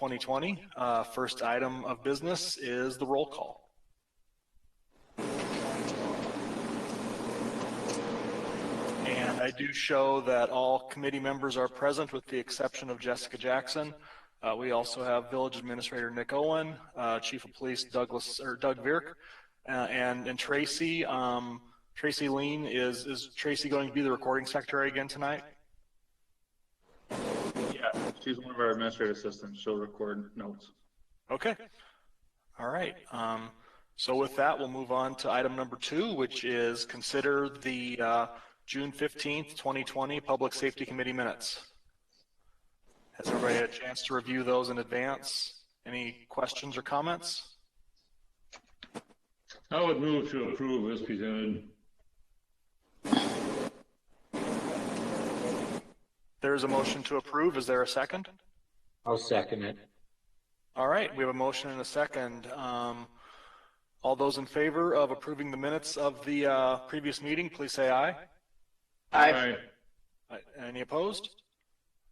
2020. First item of business is the roll call. And I do show that all committee members are present with the exception of Jessica Jackson. We also have Village Administrator Nick Owen, Chief of Police Doug Virk, and Tracy. Tracy Lean, is Tracy going to be the recording secretary again tonight? Yeah, she's one of our administrative assistants. She'll record notes. Okay. All right. So with that, we'll move on to item number 2, which is consider the June 15th, 2020 Public Safety Committee minutes. Has everybody had a chance to review those in advance? Any questions or comments? I would move to approve as presented. There's a motion to approve. Is there a second? I'll second it. All right, we have a motion and a second. All those in favor of approving the minutes of the previous meeting, please say aye. Aye. Any opposed?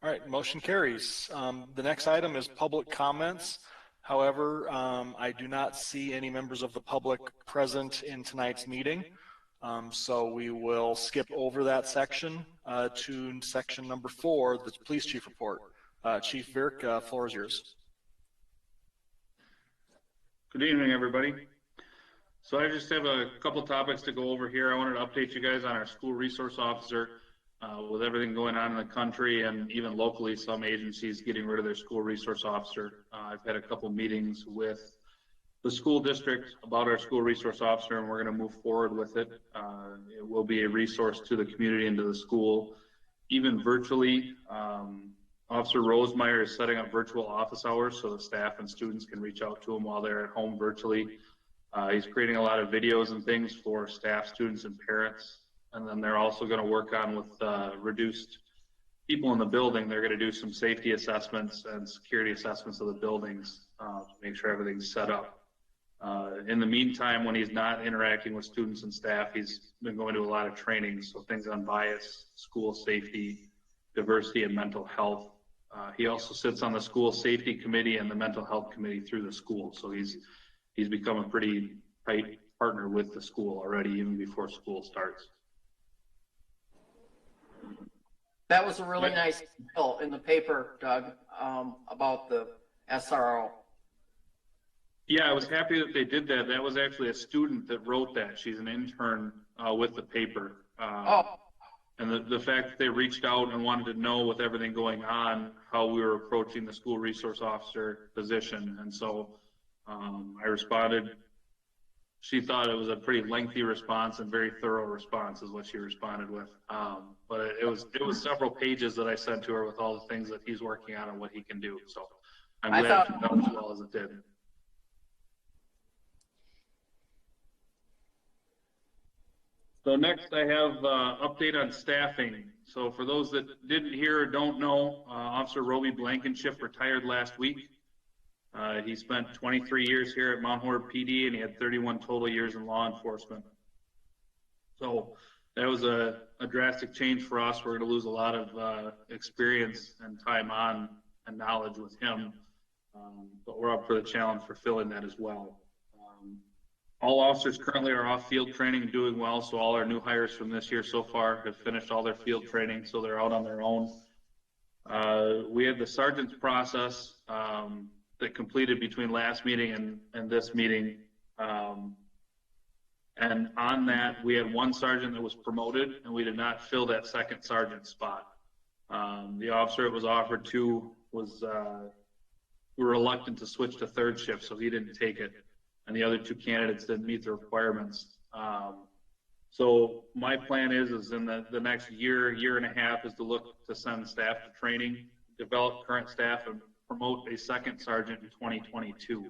All right, motion carries. The next item is public comments. However, I do not see any members of the public present in tonight's meeting. So we will skip over that section to section number 4, the police chief report. Chief Virk, floor is yours. Good evening, everybody. So I just have a couple topics to go over here. I wanted to update you guys on our school resource officer. With everything going on in the country and even locally, some agencies getting rid of their school resource officer. I've had a couple meetings with the school district about our school resource officer, and we're going to move forward with it. It will be a resource to the community and to the school, even virtually. Officer Rosemeyer is setting up virtual office hours so the staff and students can reach out to him while they're at home virtually. He's creating a lot of videos and things for staff, students, and parents. And then they're also going to work on with reduced people in the building. They're going to do some safety assessments and security assessments of the buildings to make sure everything's set up. In the meantime, when he's not interacting with students and staff, he's been going to a lot of trainings, so things on bias, school safety, diversity, and mental health. He also sits on the school safety committee and the mental health committee through the school, so he's become a pretty tight partner with the school already, even before school starts. That was a really nice bill in the paper, Doug, about the SRO. Yeah, I was happy that they did that. That was actually a student that wrote that. She's an intern with the paper. And the fact that they reached out and wanted to know, with everything going on, how we were approaching the school resource officer position. And so I responded. She thought it was a pretty lengthy response and very thorough response is what she responded with. But it was several pages that I sent to her with all the things that he's working on and what he can do. So I'm glad it went as well as it did. So next I have update on staffing. So for those that didn't hear or don't know, Officer Roby Blankenship retired last week. He spent 23 years here at Mount Horeb PD, and he had 31 total years in law enforcement. So that was a drastic change for us. We're going to lose a lot of experience and time on and knowledge with him, but we're up for the challenge for filling that as well. All officers currently are off field training and doing well, so all our new hires from this year so far have finished all their field training, so they're out on their own. We had the sergeant's process that completed between last meeting and this meeting. And on that, we had one sergeant that was promoted, and we did not fill that second sergeant spot. The officer it was offered to was reluctant to switch to third shift, so he didn't take it. And the other two candidates didn't meet the requirements. So my plan is in the next year and a half is to look to send staff to training, develop current staff, and promote a second sergeant in 2022.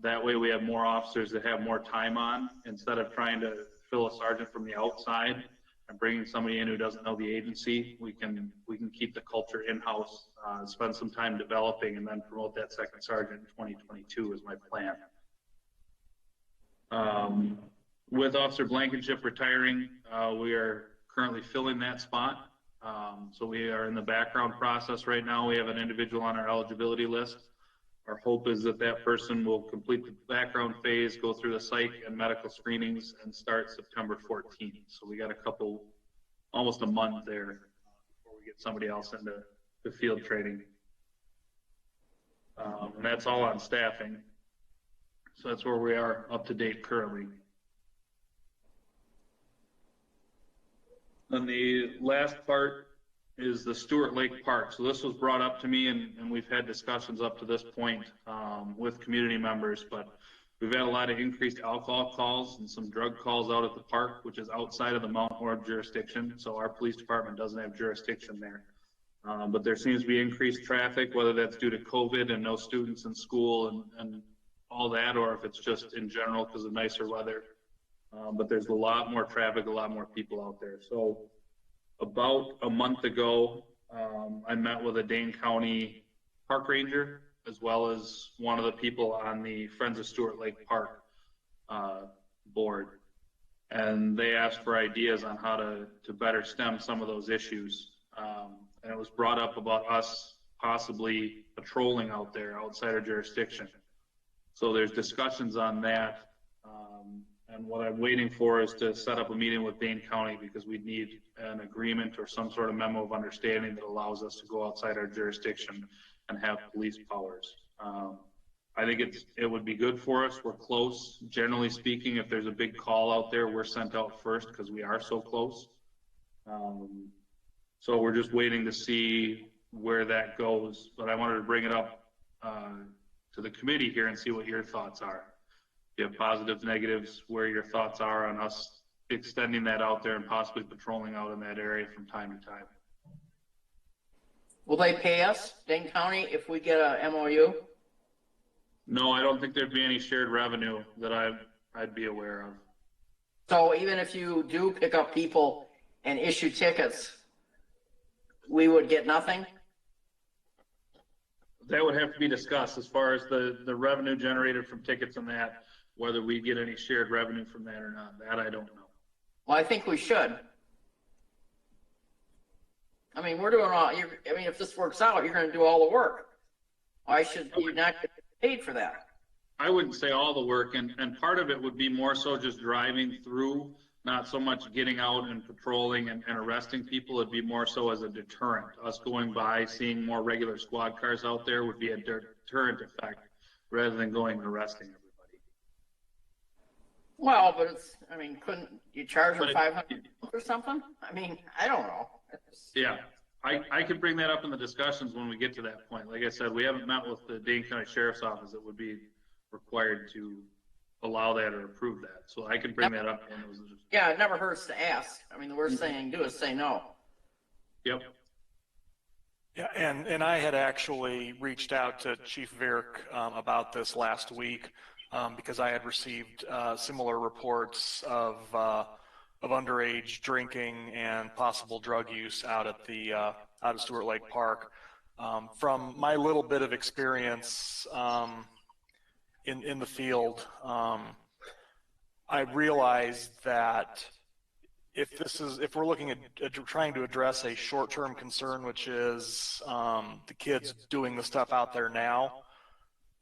That way we have more officers that have more time on, instead of trying to fill a sergeant from the outside and bringing somebody in who doesn't know the agency. We can keep the culture in-house, spend some time developing, and then promote that second sergeant in 2022 is my plan. With Officer Blankenship retiring, we are currently filling that spot. So we are in the background process right now. We have an individual on our eligibility list. Our hope is that that person will complete the background phase, go through the psych and medical screenings, and start September 14th. So we got almost a month there before we get somebody else into the field training. And that's all on staffing. So that's where we are up to date currently. And the last part is the Stewart Lake Park. So this was brought up to me, and we've had discussions up to this point with community members, but we've had a lot of increased alcohol calls and some drug calls out at the park, which is outside of the Mount Horeb jurisdiction. So our police department doesn't have jurisdiction there. But there seems to be increased traffic, whether that's due to COVID and no students in school and all that, or if it's just in general because of nicer weather. But there's a lot more traffic, a lot more people out there. So about a month ago, I met with a Dane County park ranger, as well as one of the people on the Friends of Stewart Lake Park board. And they asked for ideas on how to better stem some of those issues. And it was brought up about us possibly patrolling out there outside our jurisdiction. So there's discussions on that. And what I'm waiting for is to set up a meeting with Dane County, because we need an agreement or some sort of memo of understanding that allows us to go outside our jurisdiction and have police powers. I think it would be good for us. We're close. Generally speaking, if there's a big call out there, we're sent out first because we are so close. So we're just waiting to see where that goes. But I wanted to bring it up to the committee here and see what your thoughts are. If you have positives, negatives, where your thoughts are on us extending that out there and possibly patrolling out in that area from time to time. Will they pay us, Dane County, if we get a MOU? No, I don't think there'd be any shared revenue that I'd be aware of. So even if you do pick up people and issue tickets, we would get nothing? That would have to be discussed as far as the revenue generated from tickets and that, whether we get any shared revenue from that or not. That I don't know. Well, I think we should. I mean, we're doing all, if this works out, you're going to do all the work. Why should you not get paid for that? I wouldn't say all the work, and part of it would be more so just driving through, not so much getting out and patrolling and arresting people. It'd be more so as a deterrent. Us going by, seeing more regular squad cars out there would be a deterrent effect rather than going and arresting everybody. Well, but couldn't you charge them $500 or something? I mean, I don't know. Yeah, I could bring that up in the discussions when we get to that point. Like I said, we haven't met with the Dane County Sheriff's Office that would be required to allow that or approve that. So I could bring that up. Yeah, it never hurts to ask. I mean, the worst thing you can do is say no. Yep. Yeah, and I had actually reached out to Chief Virk about this last week because I had received similar reports of underage drinking and possible drug use out at Stewart Lake Park. From my little bit of experience in the field, I realized that if we're looking at trying to address a short-term concern, which is the kids doing the stuff out there now,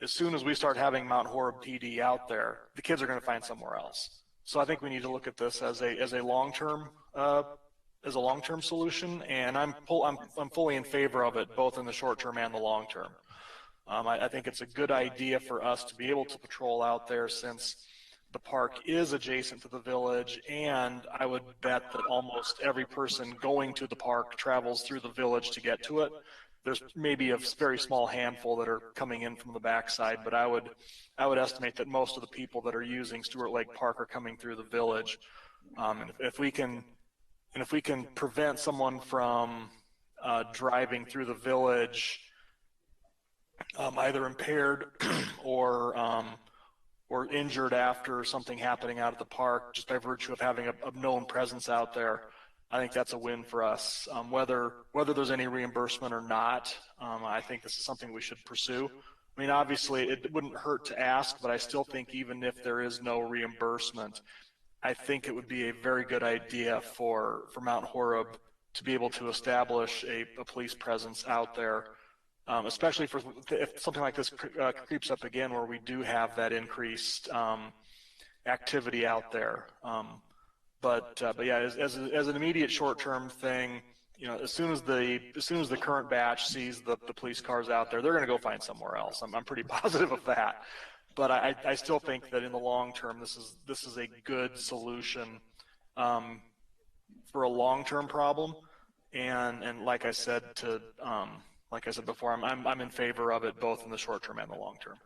as soon as we start having Mount Horeb PD out there, the kids are going to find somewhere else. So I think we need to look at this as a long-term solution, and I'm fully in favor of it, both in the short term and the long term. I think it's a good idea for us to be able to patrol out there, since the park is adjacent to the village, and I would bet that almost every person going to the park travels through the village to get to it. There's maybe a very small handful that are coming in from the backside, but I would estimate that most of the people that are using Stewart Lake Park are coming through the village. And if we can prevent someone from driving through the village, either impaired or injured after something happening out at the park, just by virtue of having a known presence out there, I think that's a win for us. Whether there's any reimbursement or not, I think this is something we should pursue. I mean, obviously, it wouldn't hurt to ask, but I still think even if there is no reimbursement, I think it would be a very good idea for Mount Horeb to be able to establish a police presence out there, especially if something like this creeps up again, where we do have that increased activity out there. But yeah, as an immediate short-term thing, as soon as the current batch sees the police cars out there, they're going to go find somewhere else. I'm pretty positive of that. But I still think that in the long term, this is a good solution for a long-term problem. And like I said before, I'm in favor of it both in the short term and the long term.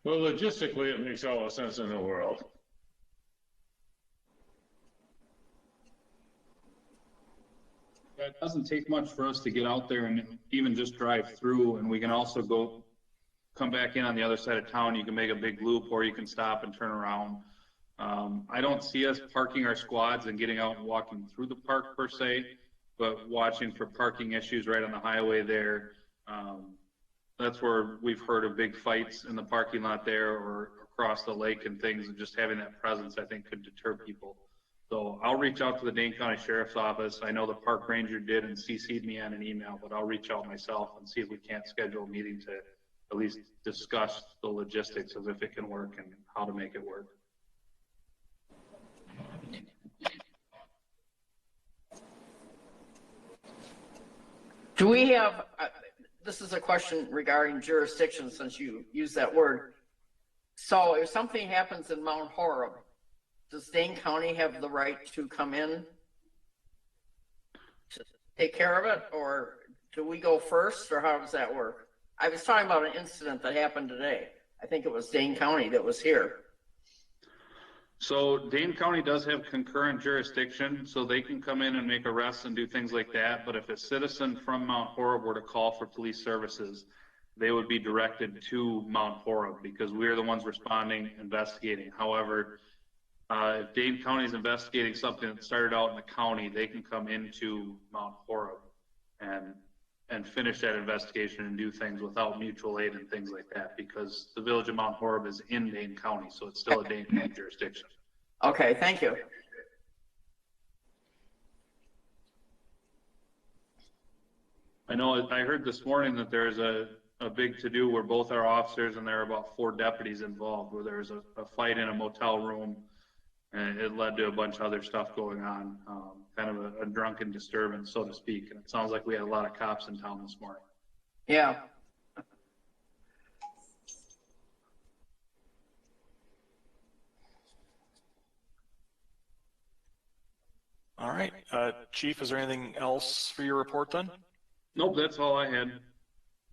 Well, logistically, it makes all the sense in the world. It doesn't take much for us to get out there and even just drive through, and we can also come back in on the other side of town. You can make a big loop, or you can stop and turn around. I don't see us parking our squads and getting out and walking through the park per se, but watching for parking issues right on the highway there. That's where we've heard of big fights in the parking lot there or across the lake and things, and just having that presence, I think, could deter people. So I'll reach out to the Dane County Sheriff's Office. I know the park ranger did and CC'd me on an email, but I'll reach out myself and see if we can't schedule a meeting to at least discuss the logistics of if it can work and how to make it work. Do we have, this is a question regarding jurisdiction since you used that word. So if something happens in Mount Horeb, does Dane County have the right to come in to take care of it, or do we go first, or how does that work? I was talking about an incident that happened today. I think it was Dane County that was here. So Dane County does have concurrent jurisdiction, so they can come in and make arrests and do things like that. But if a citizen from Mount Horeb were to call for police services, they would be directed to Mount Horeb because we're the ones responding, investigating. However, if Dane County is investigating something that started out in the county, they can come into Mount Horeb and finish that investigation and do things without mutual aid and things like that, because the village of Mount Horeb is in Dane County, so it's still a Dane County jurisdiction. Okay, thank you. I know I heard this morning that there's a big to-do where both our officers and there are about 4 deputies involved, where there's a fight in a motel room, and it led to a bunch of other stuff going on, kind of a drunken disturbance, so to speak. And it sounds like we had a lot of cops in town this morning. Yeah. All right, Chief, is there anything else for your report then? Nope, that's all I had.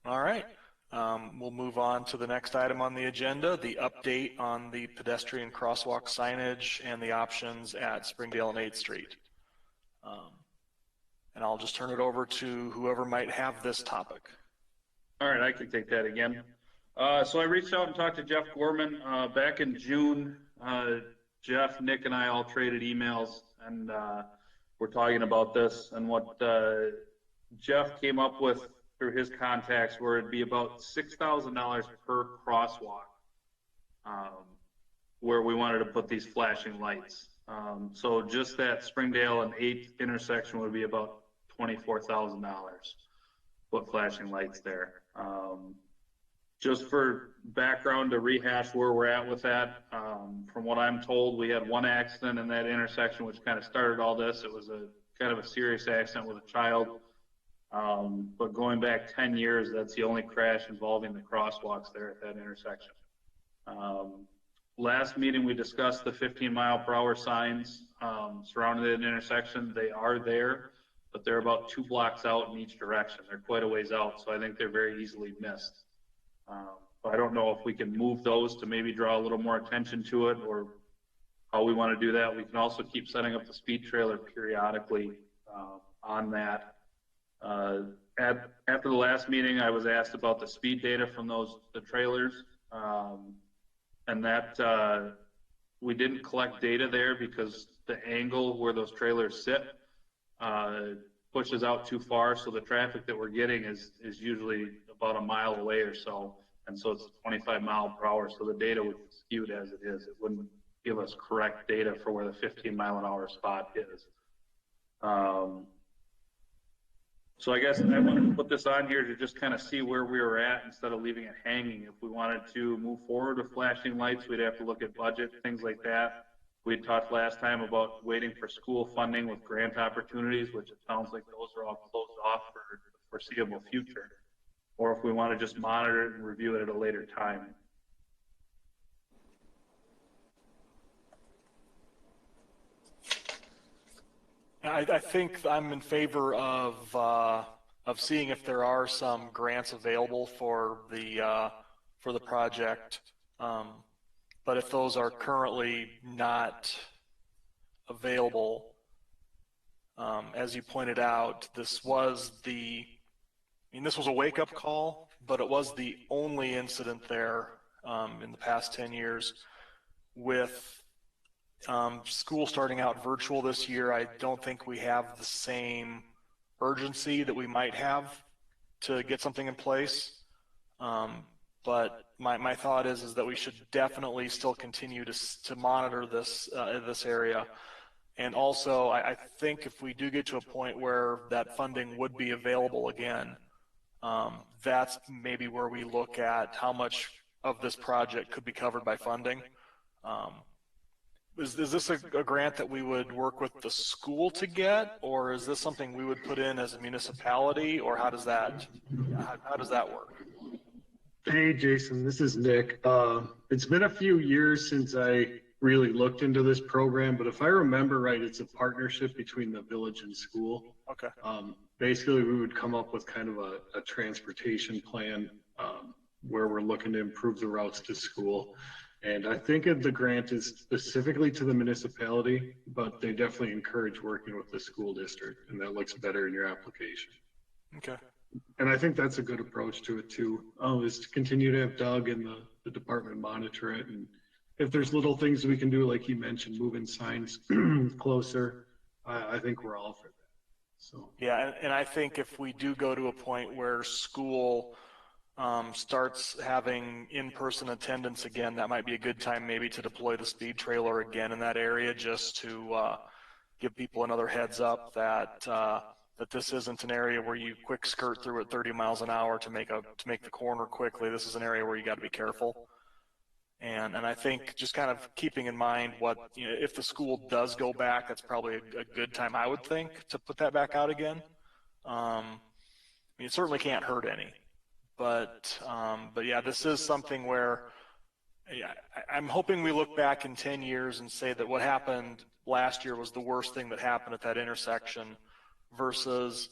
All right. We'll move on to the next item on the agenda, the update on the pedestrian crosswalk signage and the options at Springdale and 8th Street. And I'll just turn it over to whoever might have this topic. All right, I can take that again. So I reached out and talked to Jeff Gorman back in June. Jeff, Nick, and I all traded emails, and we're talking about this, and what Jeff came up with through his contacts where it'd be about $6,000 per crosswalk where we wanted to put these flashing lights. So just that Springdale and 8th intersection would be about $24,000, put flashing lights there. Just for background to rehash where we're at with that, from what I'm told, we had one accident in that intersection which kind of started all this. It was a kind of a serious accident with a child. But going back 10 years, that's the only crash involving the crosswalks there at that intersection. Last meeting, we discussed the 15-mile-per-hour signs surrounding that intersection. They are there, but they're about 2 blocks out in each direction. They're quite a ways out, so I think they're very easily missed. I don't know if we can move those to maybe draw a little more attention to it, or how we want to do that. We can also keep setting up the speed trailer periodically on that. After the last meeting, I was asked about the speed data from the trailers, and that we didn't collect data there because the angle where those trailers sit pushes out too far, so the traffic that we're getting is usually about a mile away or so, And so it's 25 mile per hour. So the data would be skewed as it is. It wouldn't give us correct data for where the 15 mile an hour spot is. So I guess I wanted to put this on here to just kind of see where we were at instead of leaving it hanging. If we wanted to move forward with flashing lights, we'd have to look at budget, things like that. We had talked last time about waiting for school funding with grant opportunities, which it sounds like those are all closed off for the foreseeable future. Or if we want to just monitor it and review it at a later time. I think I'm in favor of seeing if there are some grants available for the project. But if those are currently not available, as you pointed out, this was a wake-up call, but it was the only incident there in the past 10 years. With school starting out virtual this year, I don't think we have the same urgency that we might have to get something in place. But my thought is that we should definitely still continue to monitor this area. And also, I think if we do get to a point where that funding would be available again, that's maybe where we look at how much of this project could be covered by funding. Is this a grant that we would work with the school to get, or is this something we would put in as a municipality, or how does that work? Hey, Jason, this is Nick. It's been a few years since I really looked into this program, but if I remember right, it's a partnership between the village and school. Okay. Basically, we would come up with kind of a transportation plan where we're looking to improve the routes to school. And I think the grant is specifically to the municipality, but they definitely encourage working with the school district, and that looks better in your application. Okay. And I think that's a good approach to it too, is to continue to have Doug and the department monitor it. And if there's little things we can do, like you mentioned, moving signs closer, I think we're all for that. So Yeah, and I think if we do go to a point where school starts having in-person attendance again, that might be a good time maybe to deploy the speed trailer again in that area, just to give people another heads up that this isn't an area where you quick skirt through at 30 miles an hour to make the corner quickly. This is an area where you got to be careful. And I think just kind of keeping in mind if the school does go back, that's probably a good time, I would think, to put that back out again. It certainly can't hurt any. But yeah, this is something where I'm hoping we look back in 10 years and say that what happened last year was the worst thing that happened at that intersection versus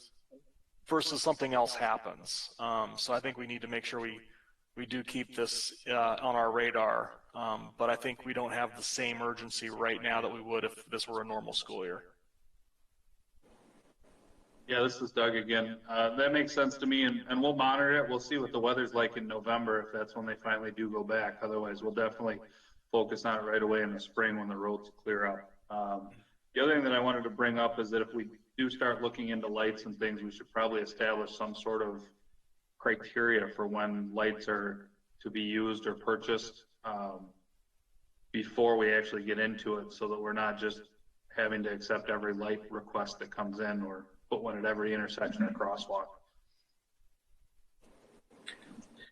something else happens. So I think we need to make sure we do keep this on our radar. But I think we don't have the same urgency right now that we would if this were a normal school year. Yeah, this is Doug again. That makes sense to me, and we'll monitor it. We'll see what the weather's like in November, if that's when they finally do go back. Otherwise, we'll definitely focus on it right away in the spring when the roads clear up. The other thing that I wanted to bring up is that if we do start looking into lights and things, we should probably establish some sort of criteria for when lights are to be used or purchased before we actually get into it, so that we're not just having to accept every light request that comes in or put one at every intersection or crosswalk.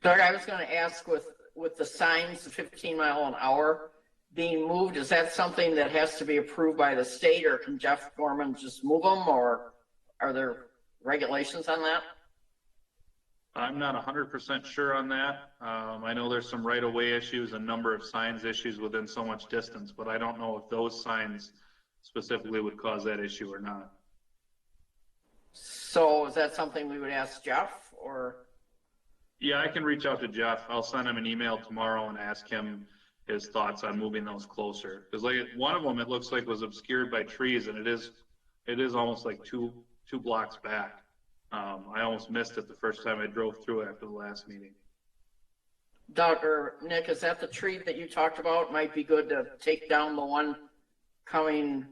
Doug, I was going to ask with the signs, the 15 mile an hour being moved, is that something that has to be approved by the state, or can Jeff Gorman just move them, or are there regulations on that? I'm not 100% sure on that. I know there's some right-of-way issues, a number of signs issues within so much distance, but I don't know if those signs specifically would cause that issue or not. So is that something we would ask Jeff, or? Yeah, I can reach out to Jeff. I'll send him an email tomorrow and ask him his thoughts on moving those closer. Because like one of them, it looks like was obscured by trees, and it is almost like two blocks back. I almost missed it the first time I drove through it after the last meeting. Doug or Nick, is that the tree that you talked about? Might be good to take down the one coming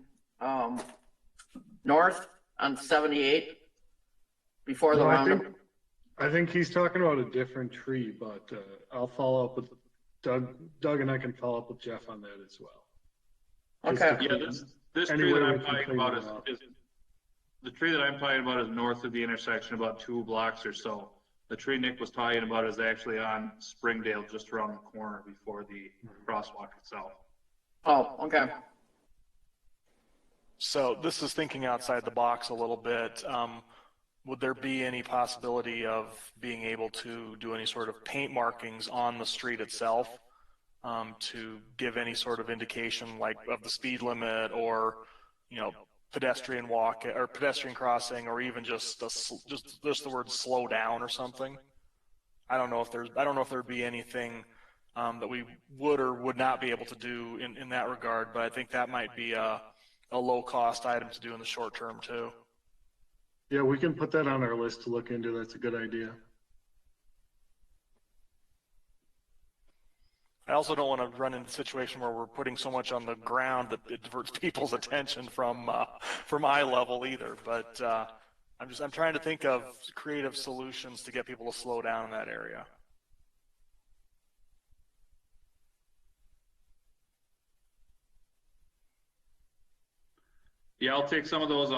north on 78 before the roundabout. I think he's talking about a different tree, but I'll follow up with Doug. Doug and I can follow up with Jeff on that as well. Just Okay. to Yeah, this Any tree way that we I'm can talking clean about it up. is, the tree that I'm talking about is north of the intersection, about 2 blocks or so. The tree Nick was talking about is actually on Springdale, just around the corner before the crosswalk itself. Oh, okay. So this is thinking outside the box a little bit. Would there be any possibility of being able to do any sort of paint markings on the street itself to give any sort of indication, like of the speed limit, or pedestrian walk or pedestrian crossing, or even just the word slow down or something? I don't know if there'd be anything that we would or would not be able to do in that regard, but I think that might be a low cost item to do in the short term too. Yeah, we can put that on our list to look into. That's a good idea. I also don't want to run into a situation where we're putting so much on the ground that it diverts people's attention from eye level either. But I'm trying to think of creative solutions to get people to slow down in that area. Yeah, I'll take some of those.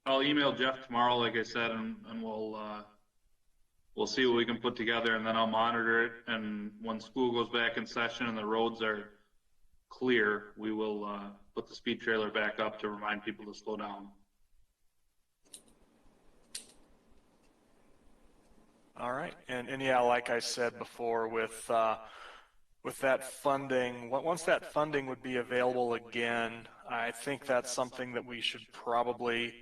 I'll email Jeff tomorrow, like I said, and we'll see what we can put together, and then I'll monitor it. And when school goes back in session and the roads are clear, we will put the speed trailer back up to remind people to slow down. All right, and yeah, like I said before, with that funding, once that funding would be available again, I think that's something that we should probably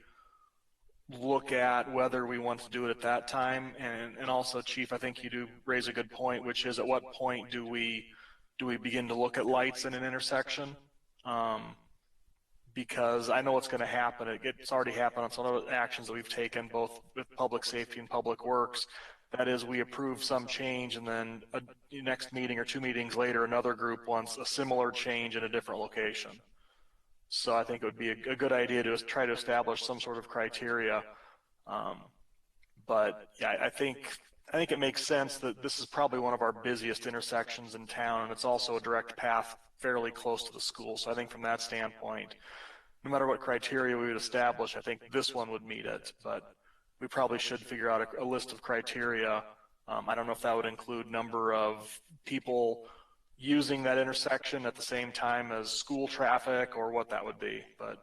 look at whether we want to do it at that time. And also, Chief, I think you do raise a good point, which is at what point do we begin to look at lights in an intersection? Because I know what's going to happen. It's already happened on some of the actions that we've taken, both with public safety and public works. That is, we approve some change, and then next meeting or 2 meetings later, another group wants a similar change in a different location. So I think it would be a good idea to try to establish some sort of criteria. But yeah, I think it makes sense that this is probably one of our busiest intersections in town, and it's also a direct path fairly close to the school. So I think from that standpoint, no matter what criteria we would establish, I think this one would meet it. But we probably should figure out a list of criteria. I don't know if that would include number of people using that intersection at the same time as school traffic, or what that would be, but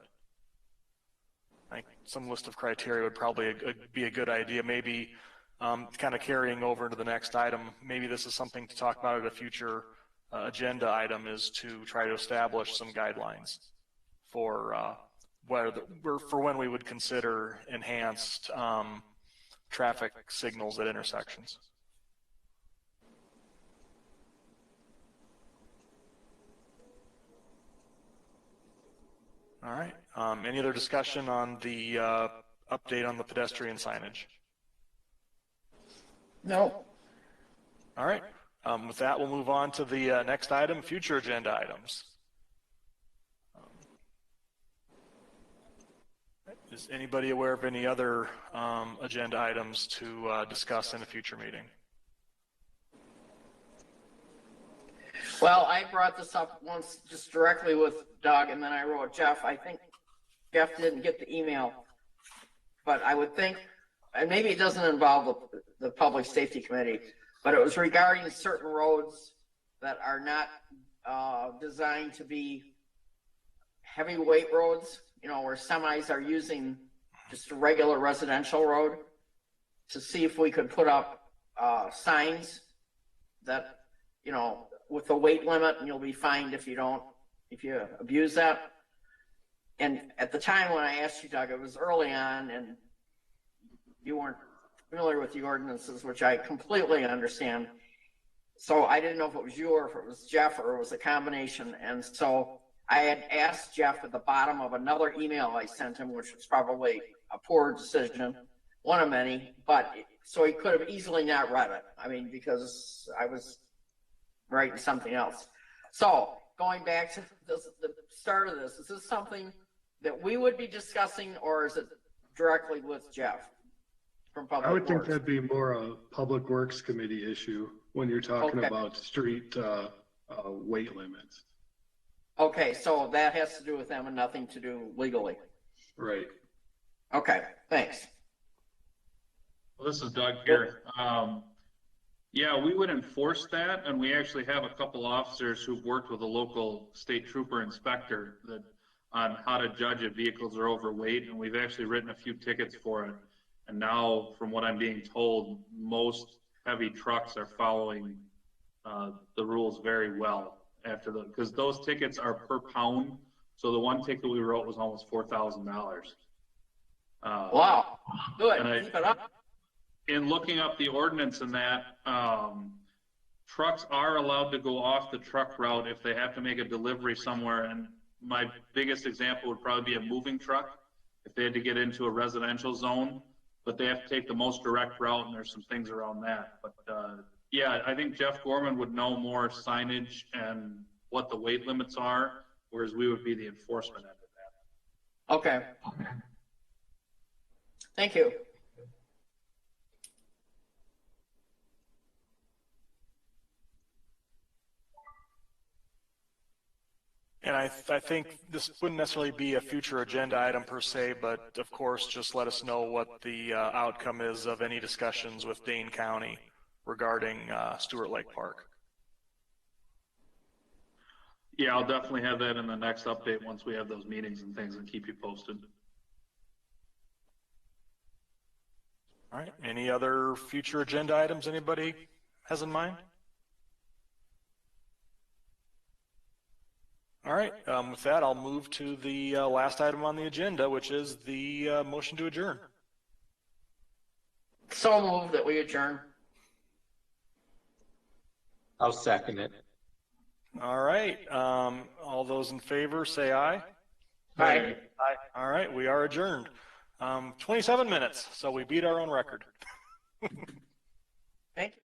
I think some list of criteria would probably be a good idea. Maybe kind of carrying over into the next item, maybe this is something to talk about at a future agenda item, is to try to establish some guidelines for when we would consider enhanced traffic signals at intersections. All right. Any other discussion on the update on the pedestrian signage? No. All right. With that, we'll move on to the next item, future agenda items. Is anybody aware of any other agenda items to discuss in a future meeting? Well, I brought this up once just directly with Doug, and then I wrote Jeff. I think Jeff didn't get the email, but I would think, and maybe it doesn't involve the Public Safety Committee, but it was regarding certain roads that are not designed to be heavyweight roads, where semis are using just a regular residential road, to see if we could put up signs that, with a weight limit, and you'll be fined if you abuse that. And at the time when I asked you, Doug, it was early on, and you weren't familiar with the ordinances, which I completely understand. So I didn't know if it was you or if it was Jeff or it was a combination. And so I had asked Jeff at the bottom of another email I sent him, which was probably a poor decision, one of many, but so he could have easily not read it. I mean, because I was writing something else. So going back to the start of this, is this something that we would be discussing, or is it directly with Jeff? from Public I would think Works? that'd be more a Public Works Committee issue when you're talking Okay. about street, weight limits. Okay, so that has to do with them and nothing to do legally. Right. Okay, thanks. Well, this is Doug here. Yeah, we would enforce that, and we actually have a couple officers who've worked with a local state trooper inspector that on how to judge if vehicles are overweight, and we've actually written a few tickets for it. And now, from what I'm being told, most heavy trucks are following the rules very well after because those tickets are per pound. So the one ticket we wrote was almost $4,000. Wow, good, and keep it up. In looking up the ordinance in that, trucks are allowed to go off the truck route if they have to make a delivery somewhere. And my biggest example would probably be a moving truck if they had to get into a residential zone, but they have to take the most direct route, and there's some things around that. But yeah, I think Jeff Gorman would know more signage and what the weight limits are, whereas we would be the enforcement end of that. Okay. Thank you. And I think this wouldn't necessarily be a future agenda item per se, but of course, just let us know what the outcome is of any discussions with Dane County regarding Stewart Lake Park. Yeah, I'll definitely have that in the next update once we have those meetings and things, and keep you posted. All right, any other future agenda items anybody has in mind? All right, with that, I'll move to the last item on the agenda, which is the motion to adjourn. So moved that we adjourn. I'll second it. All right, all those in favor say aye. Aye. Aye. All right, we are adjourned. 27 minutes, so we beat our own record. Thank you.